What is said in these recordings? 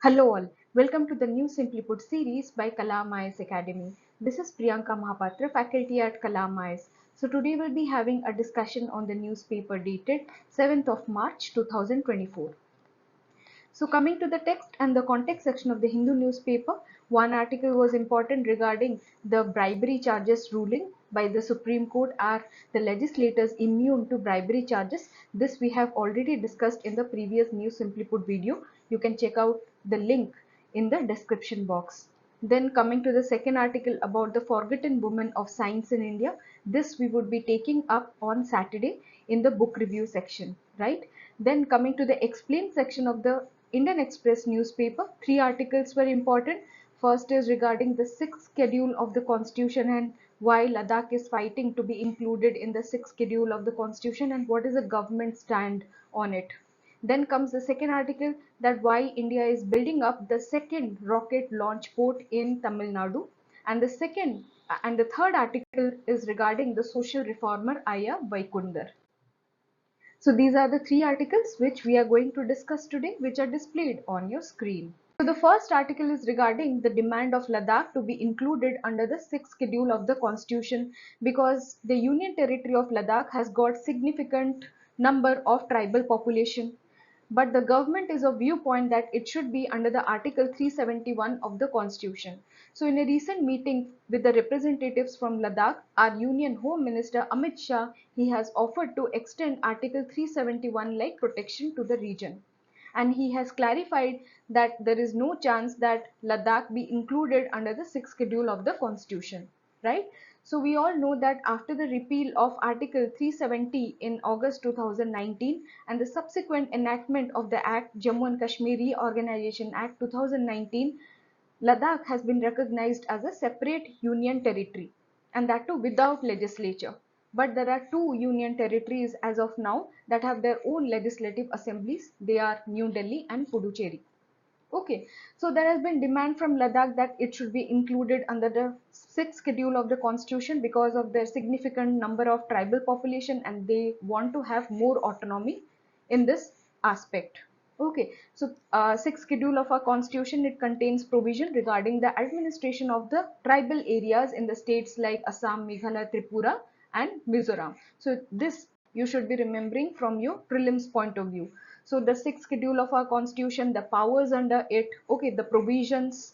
Hello all, welcome to the new Simply Put series by Kalam IS Academy. This is Priyanka Mahapatra, faculty at Kalam IS. So today we'll be having a discussion on the newspaper dated 7th of March 2024. So coming to the text and the context section of the Hindu newspaper, one article was important regarding the bribery charges ruling by the Supreme Court. Are the legislators immune to bribery charges? This we have already discussed in the previous News Simply Put video. You can check out the link in the description box. Then coming to the second article about the forgotten woman of science in India, this we would be taking up on Saturday in the book review section, right? Then coming to the explain section of the Indian Express newspaper, three articles were important. First is regarding the sixth schedule of the constitution and why Ladakh is fighting to be included in the sixth schedule of the constitution and what is the government stand on it. Then comes the second article, that why India is building up the second rocket launch port in Tamil Nadu. And the third article is regarding the social reformer Ayya Vaikunder. So these are the three articles which we are going to discuss today, which are displayed on your screen. So the first article is regarding the demand of Ladakh to be included under the sixth schedule of the constitution, because the union territory of Ladakh has got significant number of tribal population, but the government is of viewpoint that it should be under the Article 371 of the Constitution. So in a recent meeting with the representatives from Ladakh, our Union Home Minister Amit Shah, he has offered to extend Article 371 like protection to the region. And he has clarified that there is no chance that Ladakh be included under the sixth schedule of the constitution, right? So we all know that after the repeal of Article 370 in August 2019 and the subsequent enactment of the Act Jammu and Kashmir Reorganization Act 2019, Ladakh has been recognized as a separate union territory, and that too without legislature. But there are two union territories as of now that have their own legislative assemblies. They are New Delhi and Puducherry. Okay, so there has been demand from Ladakh that it should be included under the sixth schedule of the constitution because of their significant number of tribal population, and they want to have more autonomy in this aspect. Okay, so sixth schedule of our constitution, it contains provision regarding the administration of the tribal areas in the states like Assam, Meghalaya, Tripura and Mizoram. So this you should be remembering from your prelims point of view. So the sixth schedule of our constitution, the powers under it, okay, the provisions,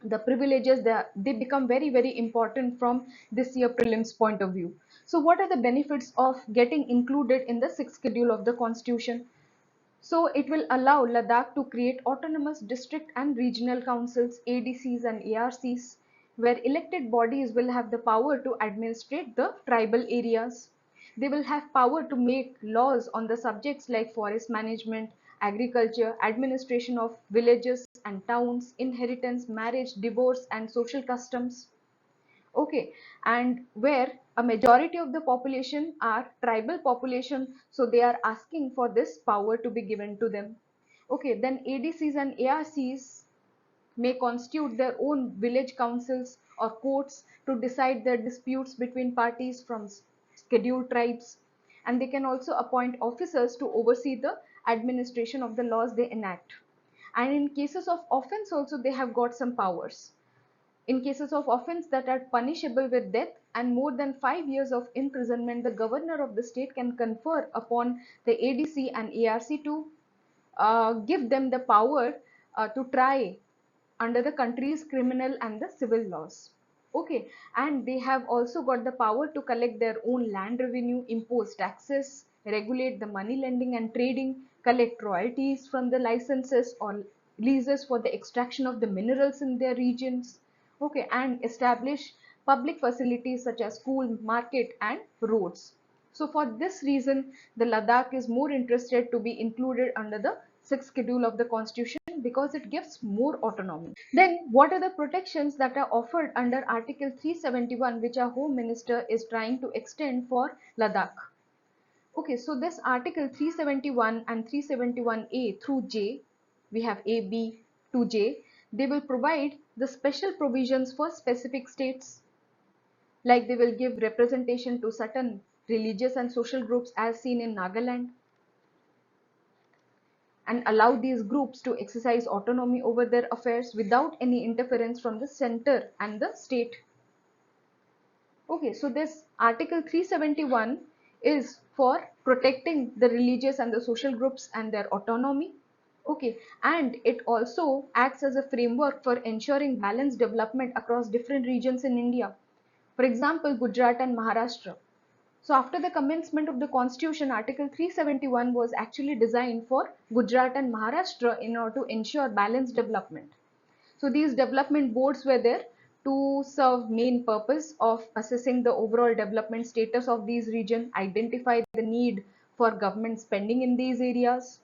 the privileges, they become very important from this year prelims point of view. So what are the benefits of getting included in the sixth schedule of the constitution? So it will allow Ladakh to create autonomous district and regional councils, ADCs and ARCs, where elected bodies will have the power to administrate the tribal areas. They will have power to make laws on the subjects like forest management, agriculture, administration of villages and towns, inheritance, marriage, divorce and social customs. Okay, and where a majority of the population are tribal population, so they are asking for this power to be given to them. Okay, then ADCs and ARCs may constitute their own village councils or courts to decide their disputes between parties from scheduled tribes, and they can also appoint officers to oversee the administration of the laws they enact. And in cases of offense also they have got some powers. In cases of offence that are punishable with death and more than 5 years of imprisonment, the governor of the state can confer upon the ADC and ARC to give them the power to try under the country's criminal and the civil laws. Okay, and they have also got the power to collect their own land revenue, impose taxes, regulate the money lending and trading, collect royalties from the licenses or leases for the extraction of the minerals in their regions. Okay, and establish public facilities such as school, market and roads. So for this reason, the Ladakh is more interested to be included under the sixth schedule of the constitution because it gives more autonomy. Then what are the protections that are offered under Article 371 which our Home Minister is trying to extend for Ladakh? Okay, so this Article 371 and 371A through J, we have A, B to J, they will provide the special provisions for specific states, like they will give representation to certain religious and social groups as seen in Nagaland, and allow these groups to exercise autonomy over their affairs without any interference from the center and the state. Okay, so this Article 371 is for protecting the religious and the social groups and their autonomy. Okay, and it also acts as a framework for ensuring balanced development across different regions in India. For example, Gujarat and Maharashtra. So after the commencement of the constitution, Article 371 was actually designed for Gujarat and Maharashtra in order to ensure balanced development. So these development boards were there to serve main purpose of assessing the overall development status of these regions, identify the need for government spending in these areas.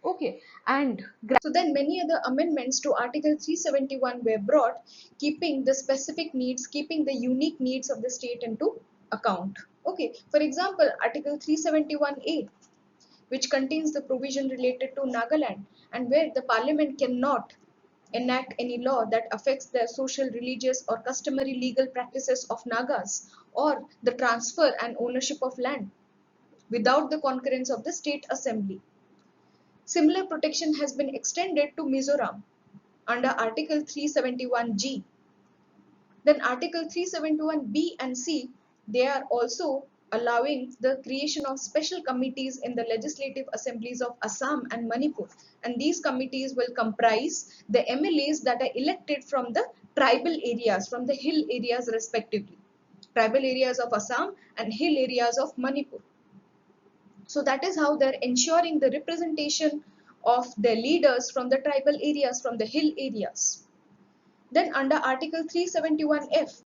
Okay, and so then many other amendments to Article 371 were brought, keeping the specific needs, keeping the unique needs of the state into account. Okay, for example, Article 371A, which contains the provision related to Nagaland, and where the parliament cannot enact any law that affects the social, religious, or customary legal practices of Nagas, or the transfer and ownership of land without the concurrence of the state assembly. Similar protection has been extended to Mizoram under Article 371G. Then Article 371B and C, they are also allowing the creation of special committees in the legislative assemblies of Assam and Manipur, and these committees will comprise the MLAs that are elected from the tribal areas, from the hill areas respectively, tribal areas of Assam and hill areas of Manipur. So that is how they're ensuring the representation of their leaders from the tribal areas, from the hill areas. Then under Article 371F,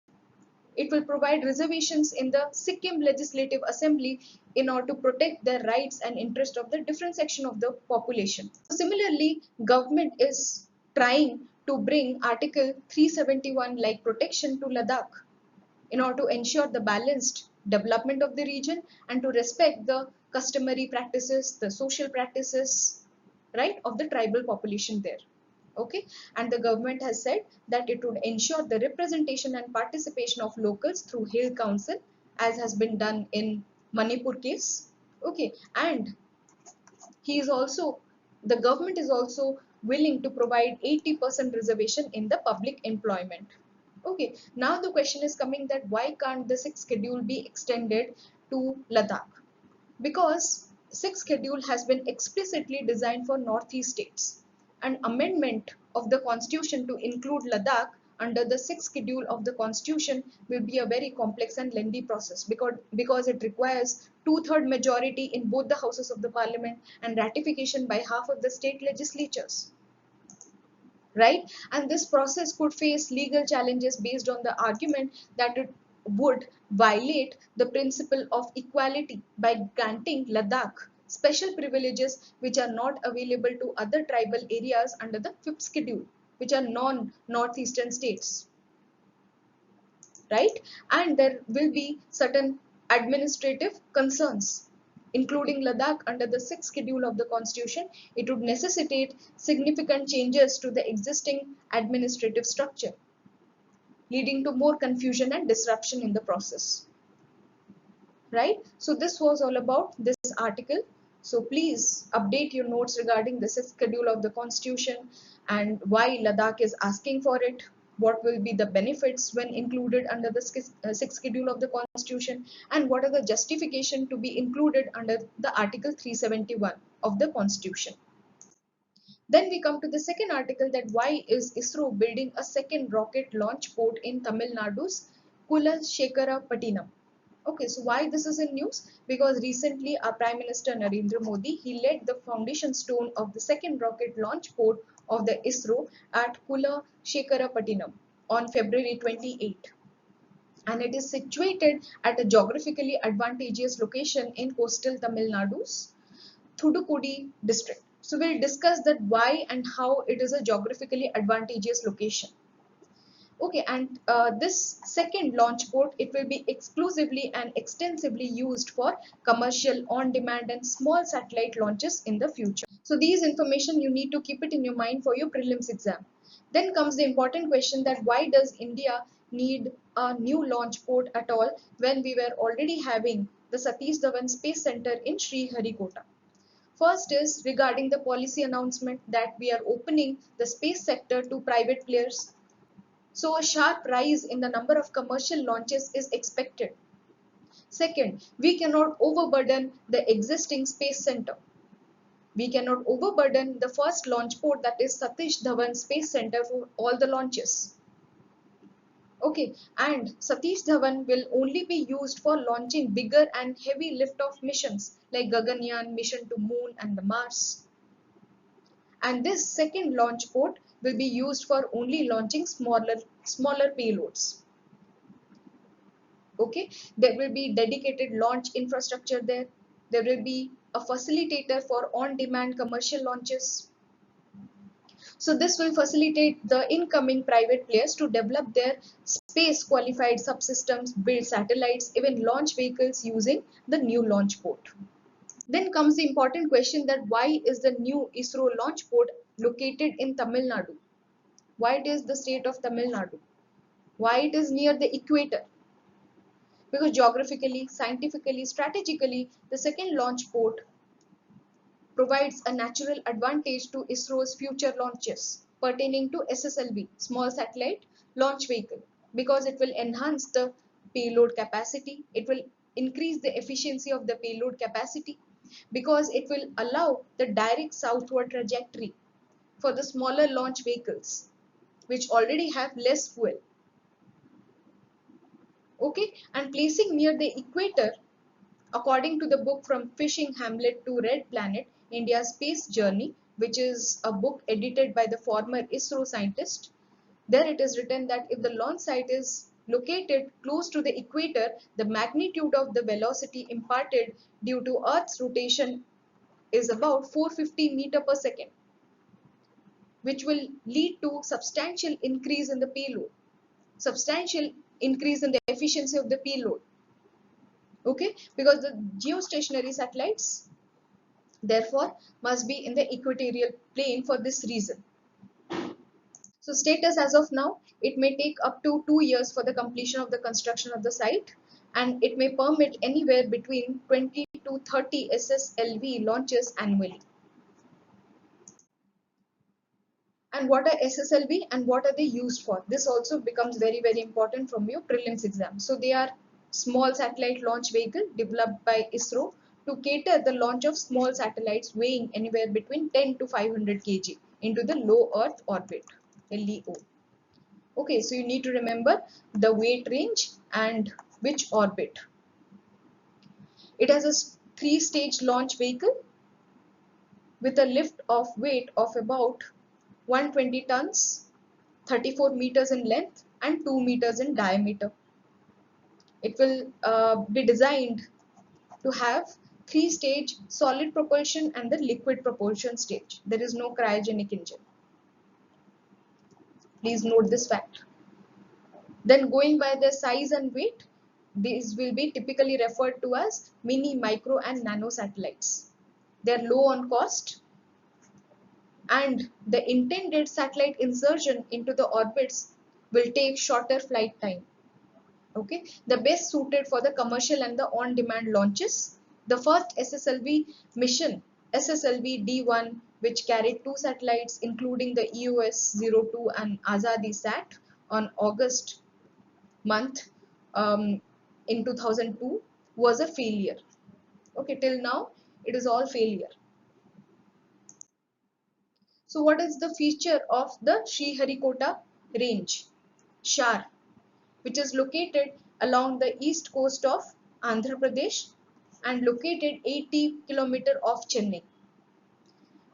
it will provide reservations in the Sikkim Legislative Assembly in order to protect the rights and interest of the different section of the population. Similarly, government is trying to bring Article 371 like protection to Ladakh in order to ensure the balanced development of the region and to respect the customary practices, the social practices, right, of the tribal population there. Okay, and the government has said that it would ensure the representation and participation of locals through Hill Council, as has been done in Manipur case. Okay, and the government is also willing to provide 80% reservation in the public employment. Okay, now the question is coming that why can't the sixth schedule be extended to Ladakh? Because sixth schedule has been explicitly designed for northeast states. An amendment of the constitution to include Ladakh under the sixth schedule of the constitution will be a very complex and lengthy process because it requires two-third majority in both the houses of the parliament and ratification by half of the state legislatures, right? And this process could face legal challenges based on the argument that it would violate the principle of equality by granting Ladakh special privileges which are not available to other tribal areas under the fifth schedule, which are non-northeastern states, right? And there will be certain administrative concerns, including Ladakh under the sixth schedule of the constitution. It would necessitate significant changes to the existing administrative structure, leading to more confusion and disruption in the process, right? So this was all about this article. So please update your notes regarding the sixth schedule of the constitution and why Ladakh is asking for it, what will be the benefits when included under the sixth schedule of the constitution, and what are the justification to be included under the Article 371 of the constitution. Then we come to the second article, that why is ISRO building a second rocket launch port in Tamil Nadu's Kulasekarapatinam. Okay, so why this is in news? Because recently our Prime Minister Narendra Modi, he laid the foundation stone of the second rocket launch port of the ISRO at Kulasekarapatinam on February 28. And it is situated at a geographically advantageous location in coastal Tamil Nadu's Thudukudi district. So we'll discuss that why and how it is a geographically advantageous location. Okay, and this second launch port, it will be exclusively and extensively used for commercial, on-demand and small satellite launches in the future. So these information you need to keep it in your mind for your prelims exam. Then comes the important question that why does India need a new launch port at all when we were already having the Satish Dhawan Space Center in Sriharikota. First is regarding the policy announcement that we are opening the space sector to private players. So a sharp rise in the number of commercial launches is expected. Second, we cannot overburden the existing space center. We cannot overburden the first launch port, that is Satish Dhawan Space Center, for all the launches. Okay, and Satish Dhawan will only be used for launching bigger and heavy lift-off missions like Gaganyaan, mission to Moon and the Mars. And this second launch port will be used for only launching smaller payloads. Okay, there will be dedicated launch infrastructure there. There will be a facilitator for on-demand commercial launches. So this will facilitate the incoming private players to develop their space qualified subsystems, build satellites, even launch vehicles using the new launch port. Then comes the important question that why is the new ISRO launch port located in Tamil Nadu? Why it is the state of Tamil Nadu? Why it is near the equator? Because geographically, scientifically, strategically, the second launch port provides a natural advantage to ISRO's future launches pertaining to SSLV, small satellite launch vehicle, because it will enhance the payload capacity, it will increase the efficiency of the payload capacity, because it will allow the direct southward trajectory for the smaller launch vehicles which already have less fuel. Okay, and placing near the equator, according to the book From Fishing Hamlet to Red Planet, India's Space Journey, which is a book edited by the former ISRO scientist, there it is written that if the launch site is located close to the equator, the magnitude of the velocity imparted due to Earth's rotation is about 450 meter per second, which will lead to substantial increase in the payload, substantial increase in the efficiency of the payload. Okay, because the geostationary satellites therefore must be in the equatorial plane for this reason. So status as of now, it may take up to 2 years for the completion of the construction of the site, and it may permit anywhere between 20 to 30 SSLV launches annually. And what are SSLV and what are they used for? This also becomes very important from your prelims exam. So they are small satellite launch vehicle developed by ISRO to cater the launch of small satellites weighing anywhere between 10 to 500 kg into the low Earth orbit, LEO. Okay, so you need to remember the weight range and which orbit. It has a three-stage launch vehicle with a lift of weight of about 120 tons, 34 meters in length and 2 meters in diameter. It will be designed to have three-stage solid propulsion and the liquid propulsion stage. There is no cryogenic engine. Please note this fact. Then going by their size and weight, these will be typically referred to as mini, micro and nano satellites. They are low on cost, and the intended satellite insertion into the orbits will take shorter flight time. Okay, the best suited for the commercial and the on-demand launches. The first SSLV mission, SSLV D1, which carried 2 satellites including the EOS-02 and Azadi Sat on August month in 2002, was a failure. Okay, till now it is all failure. So what is the feature of the Sriharikota range, SHAR, which is located along the east coast of Andhra Pradesh and located 80 km off Chennai,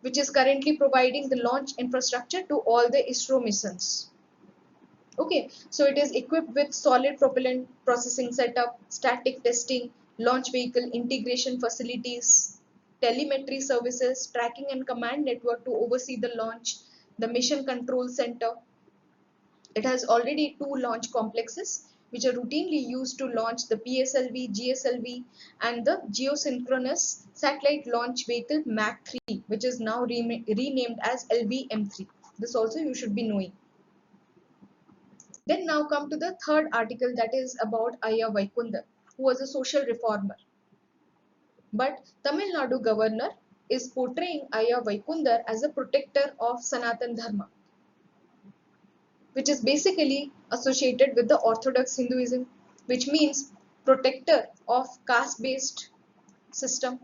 which is currently providing the launch infrastructure to all the ISRO missions. Okay, so it is equipped with solid propellant processing setup, static testing, launch vehicle integration facilities, telemetry services, tracking and command network to oversee the launch, the mission control center. It has already 2 launch complexes which are routinely used to launch the PSLV, GSLV and the geosynchronous satellite launch vehicle MAC 3, which is now renamed as LVM3. This also you should be knowing. Then now come to the third article, that is about Ayya Vaikunder, who was a social reformer. But Tamil Nadu governor is portraying Ayya Vaikunder as a protector of Sanatan Dharma, which is basically associated with the Orthodox Hinduism, which means protector of caste-based system.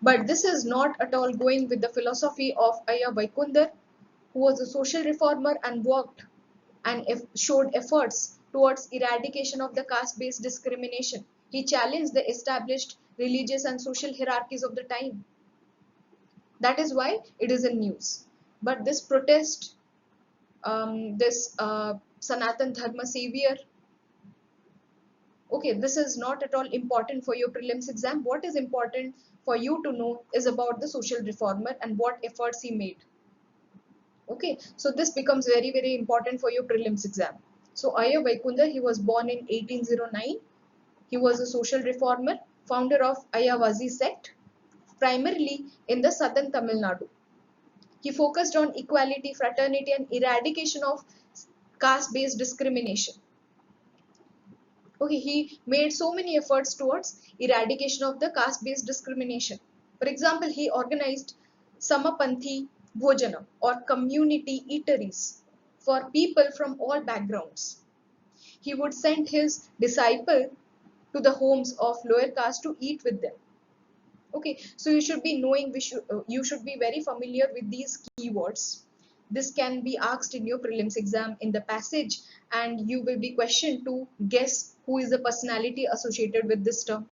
But this is not at all going with the philosophy of Ayya Vaikunder, who was a social reformer and worked and showed efforts towards eradication of the caste-based discrimination. He challenged the established religious and social hierarchies of the time. That is why it is in news. But this protest, Sanatan Dharma savior, okay, this is not at all important for your prelims exam. What is important for you to know is about the social reformer and what efforts he made. Okay, so this becomes very, very important for your prelims exam. So Ayya Vaikunder, he was born in 1809. He was a social reformer, founder of Ayya Vaikunder sect, primarily in the southern Tamil Nadu. He focused on equality, fraternity, and eradication of caste-based discrimination. Okay, he made so many efforts towards eradication of the caste-based discrimination. For example, he organized Samapanthi Bhojana or community eateries for people from all backgrounds. He would send his disciple to the homes of lower caste to eat with them. Okay, so you should be knowing, you should be very familiar with these keywords. This can be asked in your prelims exam in the passage, and you will be questioned to guess who is the personality associated with this term.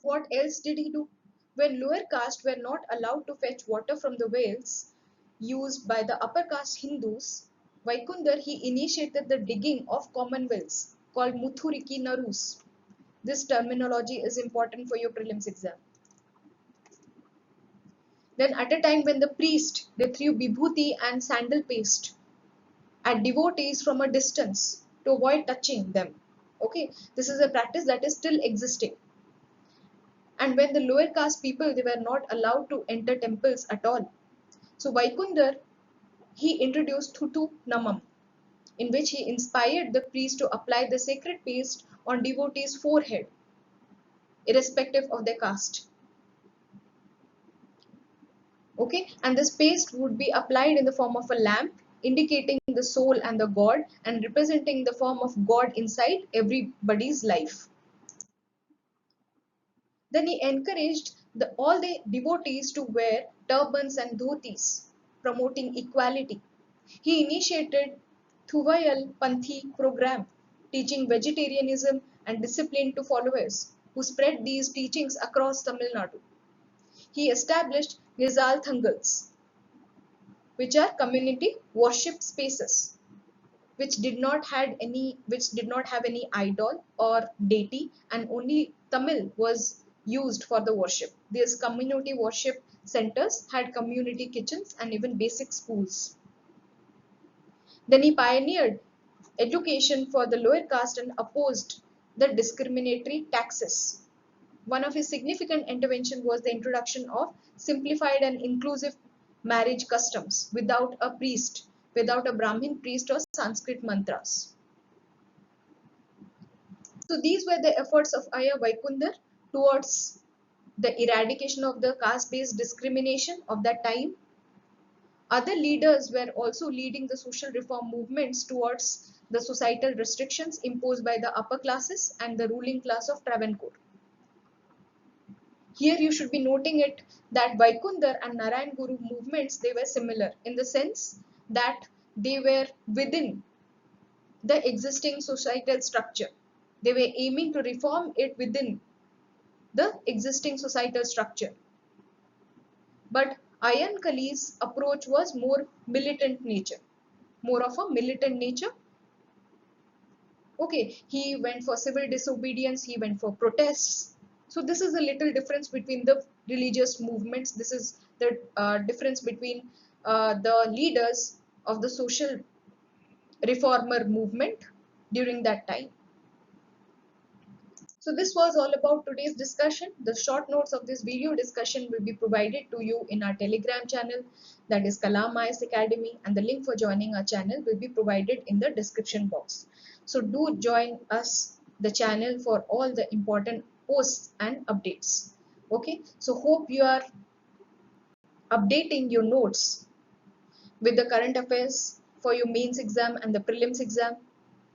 What else did he do? When lower caste were not allowed to fetch water from the wells used by the upper caste Hindus, Vaikunder, he initiated the digging of common wells called Muthuriki Narus. This terminology is important for your prelims exam. Then at a time when the priest, they threw vibhuti and sandal paste at devotees from a distance to avoid touching them. Okay, this is a practice that is still existing. And when the lower caste people, they were not allowed to enter temples at all. So Vaikunder, he introduced Thutu Namam, in which he inspired the priest to apply the sacred paste on devotees' forehead, irrespective of their caste. Okay, and this paste would be applied in the form of a lamp, indicating the soul and the God, and representing the form of God inside everybody's life. Then he encouraged all the devotees to wear turbans and dhotis, promoting equality. He initiated Thuvayal Panthi program, teaching vegetarianism and discipline to followers, who spread these teachings across Tamil Nadu. He established Nizal Thangals, which are community worship spaces, which did not have any idol or deity, and only Tamil was used for the worship. These community worship centers had community kitchens and even basic schools. Then he pioneered education for the lower caste and opposed the discriminatory taxes. One of his significant interventions was the introduction of simplified and inclusive marriage customs without a priest, without a Brahmin priest or Sanskrit mantras. So these were the efforts of Ayya Vaikunder towards the eradication of the caste-based discrimination of that time. Other leaders were also leading the social reform movements towards the societal restrictions imposed by the upper classes and the ruling class of Travancore. Here you should be noting it that Vaikunder and Narayan Guru movements, they were similar in the sense that they were within the existing societal structure. They were aiming to reform it within the existing societal structure. But Ayyan Kali's approach was more militant nature, more of a militant nature. Okay, he went for civil disobedience, he went for protests. So this is a little difference between the religious movements. This is the difference between the leaders of the social reformer movement during that time. So this was all about today's discussion. The short notes of this video discussion will be provided to you in our Telegram channel, that is Kalam IS Academy, and the link for joining our channel will be provided in the description box. So do join us the channel for all the important posts and updates. Okay, so hope you are updating your notes with the current affairs for your mains exam and the prelims exam.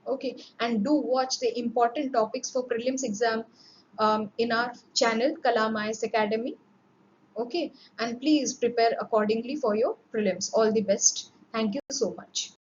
Okay, and do watch the important topics for prelims exam in our channel Kalamais Academy. Okay, and please prepare accordingly for your prelims. All the best. Thank you so much.